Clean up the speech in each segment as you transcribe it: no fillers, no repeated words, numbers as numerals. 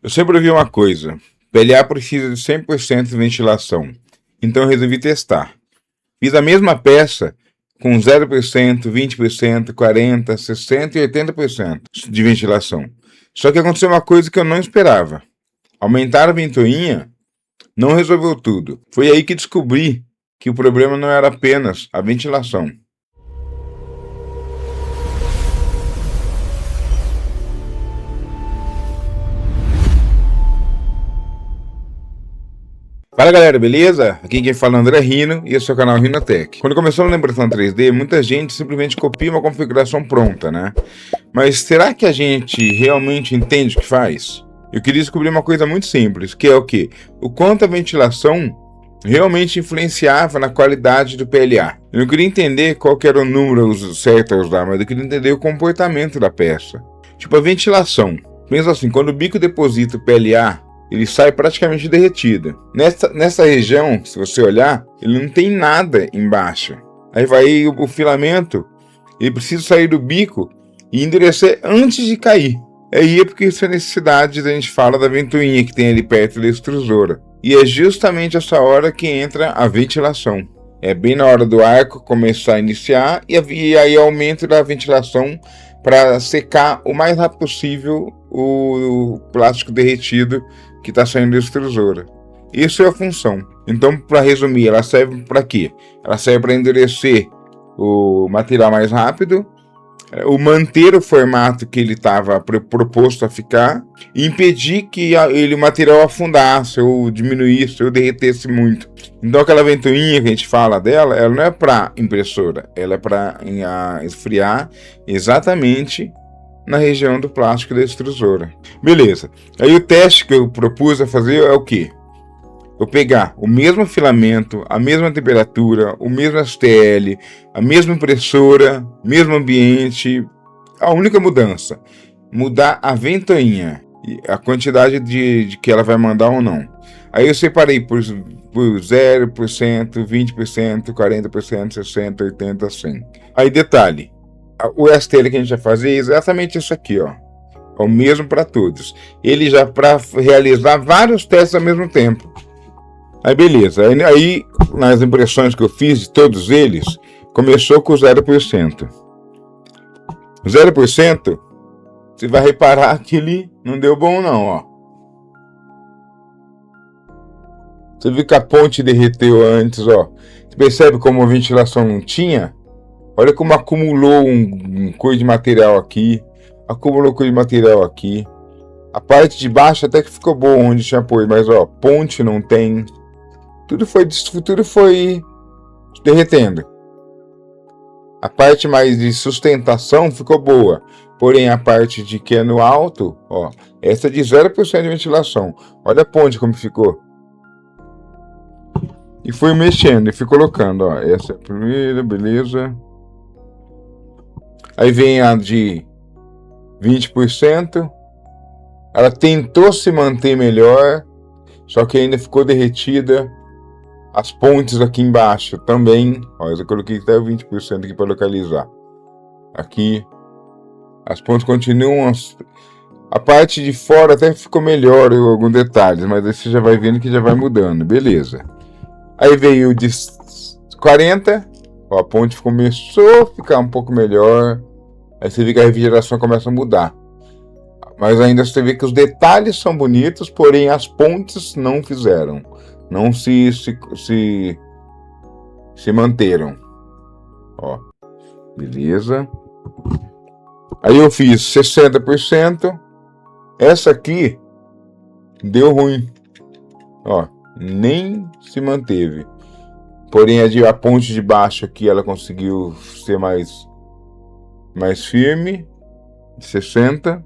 Eu sempre ouvi uma coisa: PLA precisa de 100% de ventilação. Então eu resolvi testar. Fiz a mesma peça com 0%, 20%, 40%, 60% e 80% de ventilação. Só que aconteceu uma coisa que eu não esperava. Aumentar a ventoinha não resolveu tudo. Foi aí que descobri que o problema não era apenas a ventilação. Fala galera, beleza? Aqui quem fala é o André Rino e esse é o canal Rinotech. Quando começou a impressão 3D, muita gente simplesmente copia uma configuração pronta, né? Mas será que a gente realmente entende o que faz? Eu queria descobrir uma coisa muito simples, que é o quê? O quanto a ventilação realmente influenciava na qualidade do PLA. Eu não queria entender qual que era o número certo a usar, mas eu queria entender o comportamento da peça. Tipo, a ventilação. Pensa assim, quando o bico deposita o PLA, ele sai praticamente derretido. Nessa região, se você olhar, ele não tem nada embaixo. Aí vai o filamento, ele precisa sair do bico e endurecer antes de cair. Aí é porque isso é necessidade, a gente fala da ventoinha que tem ali perto da extrusora. E é justamente essa hora que entra a ventilação. É bem na hora do arco começar a iniciar e aí aumento da ventilação para secar o mais rápido possível o plástico derretido que está saindo da extrusora. Isso é a função. Então, para resumir, ela serve para quê? Ela serve para endurecer o material mais rápido, manter o formato que ele estava proposto a ficar, e impedir que o material afundasse, ou diminuísse, ou derretesse muito. Então aquela ventoinha que a gente fala dela, ela não é para impressora, ela é para esfriar exatamente na região do plástico da extrusora. Beleza. Aí o teste que eu propus a fazer é o quê? Eu pegar o mesmo filamento, a mesma temperatura, o mesmo STL, a mesma impressora, mesmo ambiente. A única mudança, mudar a ventoinha, a quantidade de que ela vai mandar ou não. Aí eu separei por 0%, 20%, 40%, 60%, 80%, 100%. Aí detalhe, o STL que a gente vai fazer é exatamente isso aqui, ó. É o mesmo para todos. Ele já para realizar vários testes ao mesmo tempo. Aí beleza, aí nas impressões que eu fiz de todos eles, começou com 0%. 0%, você vai reparar que ele não deu bom não, ó. Você viu que a ponte derreteu antes, ó. Você percebe como a ventilação não tinha? Olha como acumulou um coisa de material aqui, acumulou coisa de material aqui. A parte de baixo até que ficou boa onde tinha apoio, mas ó, ponte não tem. Tudo foi derretendo. A parte mais de sustentação ficou boa, porém a parte de que é no alto, ó, essa é de 0% de ventilação. Olha a ponte como ficou. E foi mexendo e fui colocando, ó, essa é a primeira, beleza. Aí vem a de 20%. Ela tentou se manter melhor, só que ainda ficou derretida. As pontes aqui embaixo também. Ó, eu coloquei até 20% aqui para localizar. Aqui. As pontes continuam. A parte de fora até ficou melhor em alguns detalhes, mas aí você já vai vendo que já vai mudando. Beleza. Aí veio o de 40%. Ó, a ponte começou a ficar um pouco melhor. Aí você vê que a refrigeração começa a mudar. Mas ainda você vê que os detalhes são bonitos, porém as pontes não fizeram. Não se manteram. Ó, beleza. Aí eu fiz 60%. Essa aqui deu ruim. Ó, nem se manteve. Porém a ponte de baixo aqui ela conseguiu ser mais firme. 60%.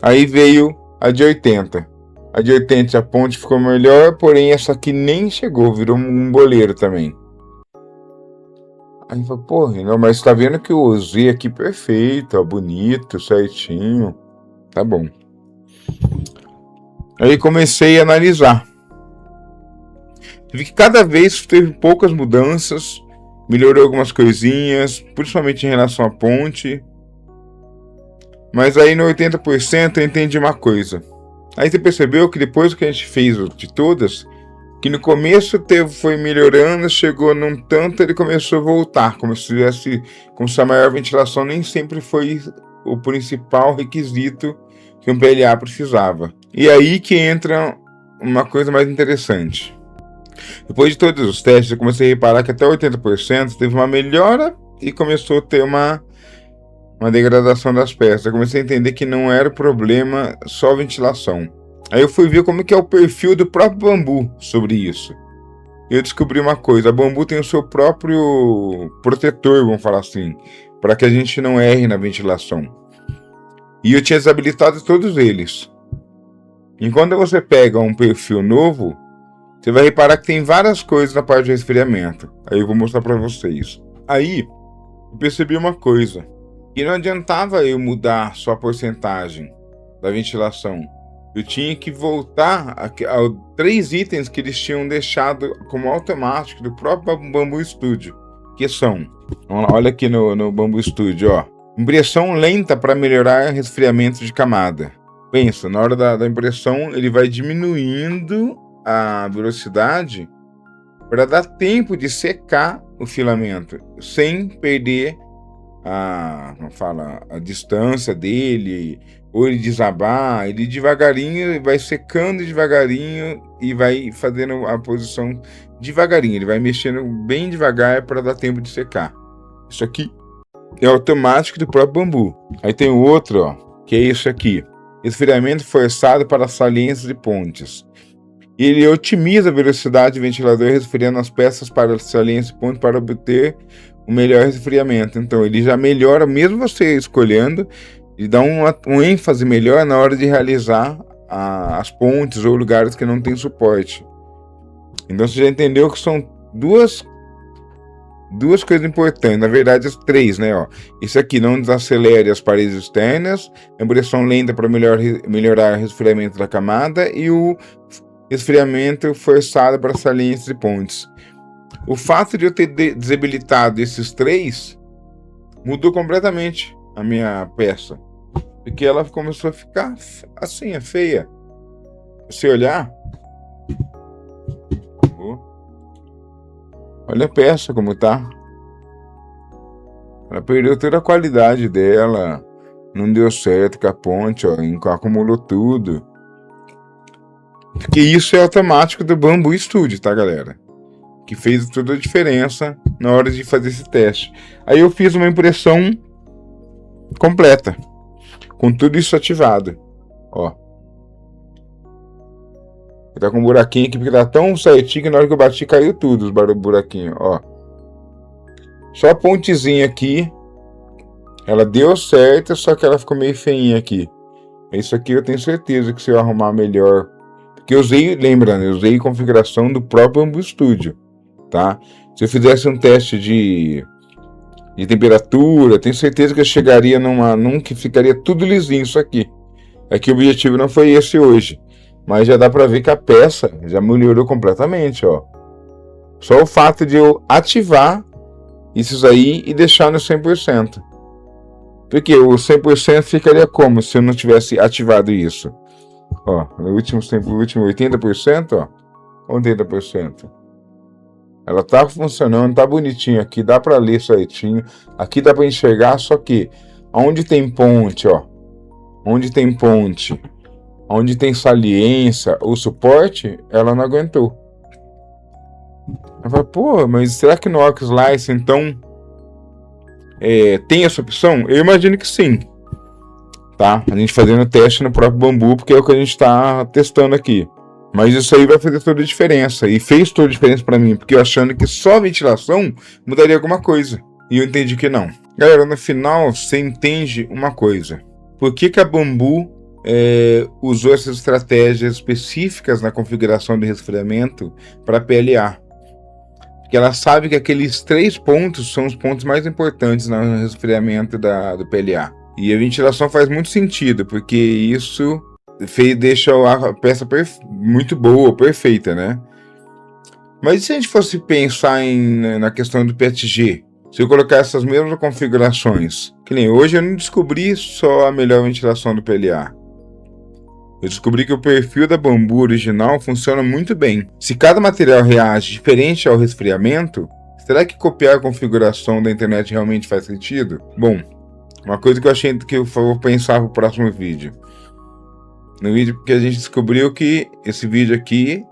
Aí veio a de 80%. A de 80% a ponte ficou melhor, porém essa aqui nem chegou, virou um boleiro também. Aí falou, porra, não, mas tá vendo que eu usei aqui perfeito, ó, bonito, certinho. Tá bom. Aí comecei a analisar. Vi que cada vez teve poucas mudanças, melhorou algumas coisinhas, principalmente em relação à ponte. Mas aí no 80% eu entendi uma coisa. Aí você percebeu que depois que a gente fez de todas, que no começo foi melhorando, chegou num tanto, ele começou a voltar, como se a maior ventilação nem sempre foi o principal requisito que um PLA precisava. E aí que entra uma coisa mais interessante. Depois de todos os testes, eu comecei a reparar que até 80% teve uma melhora e começou a ter uma degradação das peças. Eu comecei a entender que não era o problema só a ventilação. Aí eu fui ver como que é o perfil do próprio bambu sobre isso. Eu descobri uma coisa, a bambu tem o seu próprio protetor, vamos falar assim, para que a gente não erre na ventilação. E eu tinha desabilitado todos eles. E quando você pega um perfil novo, você vai reparar que tem várias coisas na parte de resfriamento. Aí eu vou mostrar para vocês. Aí eu percebi uma coisa, que não adiantava eu mudar só a porcentagem da ventilação. Eu tinha que voltar a 3 itens que eles tinham deixado como automático do próprio Bambu Studio, que são, vamos lá, olha aqui no Bambu Studio, ó, impressão lenta para melhorar resfriamento de camada. Pensa, na hora da impressão ele vai diminuindo a velocidade para dar tempo de secar o filamento, sem perder a distância dele, ou ele desabar, ele devagarinho vai secando devagarinho e vai fazendo a posição devagarinho, ele vai mexendo bem devagar para dar tempo de secar. Isso aqui é automático do próprio bambu. Aí tem o outro, ó, que é isso aqui, resfriamento forçado para saliências e pontes. Ele otimiza a velocidade do ventilador resfriando as peças para saliência e ponte para obter o melhor resfriamento. Então ele já melhora, mesmo você escolhendo, e dá um ênfase melhor na hora de realizar as pontes ou lugares que não tem suporte. Então você já entendeu que são duas coisas importantes, na verdade as 3, né? Ó. Isso aqui não desacelere as paredes externas, a impressão lenta para melhorar o resfriamento da camada e o resfriamento forçado para saliências e pontes. O fato de eu ter desabilitado esses 3 mudou completamente a minha peça. Porque ela começou a ficar assim, feia. Se olhar, olha a peça como tá. Ela perdeu toda a qualidade dela. Não deu certo com a ponte, ó, acumulou tudo. Porque isso é automático do Bambu Studio, tá, galera? Que fez toda a diferença na hora de fazer esse teste. Aí eu fiz uma impressão completa, com tudo isso ativado, ó. Tá com um buraquinho aqui, porque tá tão certinho que na hora que eu bati caiu tudo, os buraquinhos, ó. Só a pontezinha aqui, ela deu certo, só que ela ficou meio feinha aqui. Isso aqui eu tenho certeza que se eu arrumar melhor, porque eu usei, lembrando, eu usei configuração do próprio Bambu Studio, tá? Se eu fizesse um teste de temperatura, tenho certeza que eu chegaria num que ficaria tudo lisinho isso aqui. Aqui o objetivo não foi esse hoje, mas já dá pra ver que a peça já melhorou completamente, ó. Só o fato de eu ativar isso aí e deixar no 100%. Porque o 100% ficaria como se eu não tivesse ativado isso? Ó, no último 80%, ó, 80%. Ela tá funcionando, tá bonitinho aqui, dá para ler certinho. Aqui dá para enxergar, só que onde tem ponte, ó, onde tem ponte, onde tem saliência ou suporte, ela não aguentou. Eu falei, pô, mas será que no Oxlice então tem essa opção? Eu imagino que sim, tá? A gente fazendo teste no próprio Bambu, porque é o que a gente está testando aqui. Mas isso aí vai fazer toda a diferença. E fez toda a diferença para mim, porque eu achando que só a ventilação mudaria alguma coisa. E eu entendi que não. Galera, no final você entende uma coisa. Por que a Bambu usou essas estratégias específicas na configuração de resfriamento para PLA? Porque ela sabe que aqueles 3 pontos são os pontos mais importantes no resfriamento do PLA. E a ventilação faz muito sentido, porque isso deixa a peça muito boa, perfeita, né? Mas e se a gente fosse pensar na questão do PETG? Se eu colocar essas mesmas configurações, que nem hoje eu não descobri só a melhor ventilação do PLA. Eu descobri que o perfil da Bambu original funciona muito bem. Se cada material reage diferente ao resfriamento, será que copiar a configuração da internet realmente faz sentido? Bom, uma coisa que eu achei que eu vou pensar pro próximo vídeo. No vídeo que a gente descobriu que esse vídeo aqui,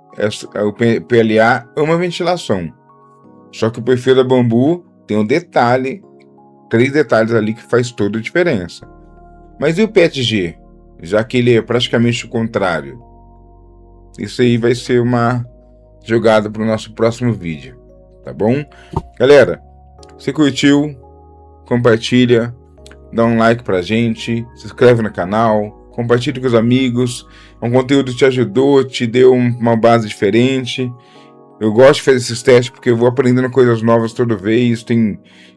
o PLA é uma ventilação. Só que o perfil da Bambu tem um detalhe, 3 detalhes ali que faz toda a diferença. Mas e o PETG? Já que ele é praticamente o contrário. Isso aí vai ser uma jogada para o nosso próximo vídeo, tá bom? Galera, se curtiu, compartilha, dá um like pra gente, se inscreve no canal, compartilha com os amigos. É um conteúdo que te ajudou, te deu uma base diferente. Eu gosto de fazer esses testes porque eu vou aprendendo coisas novas toda vez.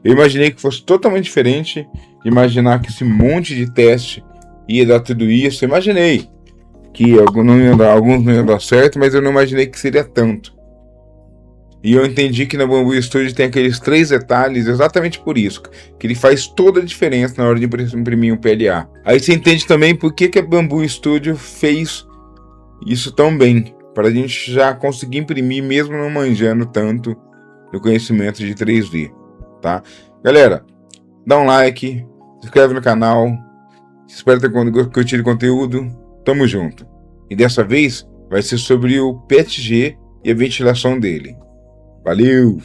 Eu imaginei que fosse totalmente diferente. Imaginar que esse monte de teste ia dar tudo isso. Eu imaginei que alguns não iam dar certo, mas eu não imaginei que seria tanto. E eu entendi que na Bambu Studio tem aqueles 3 detalhes exatamente por isso, que ele faz toda a diferença na hora de imprimir um PLA. Aí você entende também por que a Bambu Studio fez isso tão bem, para a gente já conseguir imprimir mesmo não manjando tanto do conhecimento de 3D, tá? Galera, dá um like, se inscreve no canal, espero ter curtido o conteúdo, tamo junto. E dessa vez vai ser sobre o PETG e a ventilação dele. Valeu!